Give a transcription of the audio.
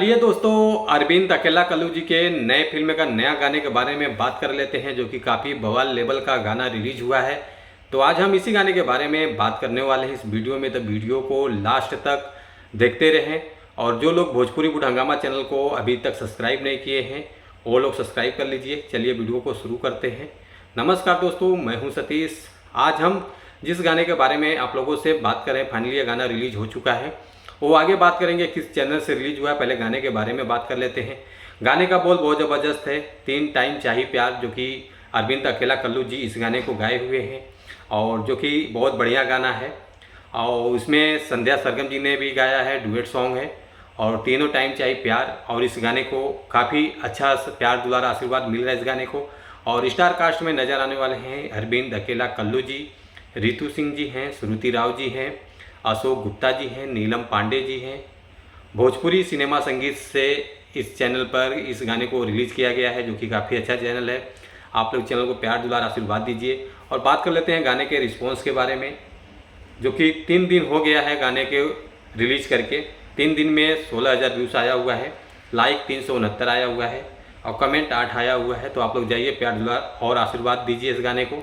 चलिए दोस्तों, अरविंद अकेला कल्लू जी के नए फिल्म का नया गाने के बारे में बात कर लेते हैं, जो कि काफ़ी बवाल लेवल का गाना रिलीज हुआ है। तो आज हम इसी गाने के बारे में बात करने वाले हैं इस वीडियो में। तो वीडियो को लास्ट तक देखते रहें, और जो लोग भोजपुरी बुढ़ हंगामा चैनल को अभी तक सब्सक्राइब नहीं किए हैं वो लोग सब्सक्राइब कर लीजिए। चलिए वीडियो को शुरू करते हैं। नमस्कार दोस्तों, मैं हूँ सतीश। आज हम जिस गाने के बारे में आप लोगों से बात करें, फाइनली ये गाना रिलीज हो चुका है। वो आगे बात करेंगे किस चैनल से रिलीज हुआ है, पहले गाने के बारे में बात कर लेते हैं। गाने का बोल बहुत ज़बरदस्त है, 3 टाइम चाहिए प्यार, जो कि अरविंद अकेला कल्लू जी इस गाने को गाए हुए हैं, और जो कि बहुत बढ़िया गाना है। और उसमें संध्या सरगम जी ने भी गाया है, डुएट सॉन्ग है। और तीनों टाइम चाहिए प्यार, और इस गाने को काफ़ी अच्छा प्यार दुलारा आशीर्वाद मिल रहा है इस गाने को। और स्टार कास्ट में नज़र आने वाले हैं अरविंद अकेला कल्लू जी, रितु सिंह जी हैं, श्रुति राव जी हैं, अशोक गुप्ता जी हैं, नीलम पांडे जी हैं। भोजपुरी सिनेमा संगीत से इस चैनल पर इस गाने को रिलीज़ किया गया है, जो कि काफ़ी अच्छा चैनल है। आप लोग चैनल को प्यार दुलार आशीर्वाद दीजिए। और बात कर लेते हैं गाने के रिस्पॉन्स के बारे में, जो कि 3 दिन हो गया है गाने के रिलीज़ करके। 3 दिन में 16,000 व्यूज़ आया हुआ है, लाइक 369 आया हुआ है, और कमेंट 8 आया हुआ है। तो आप लोग जाइए, प्यार दुलार और आशीर्वाद दीजिए इस गाने को।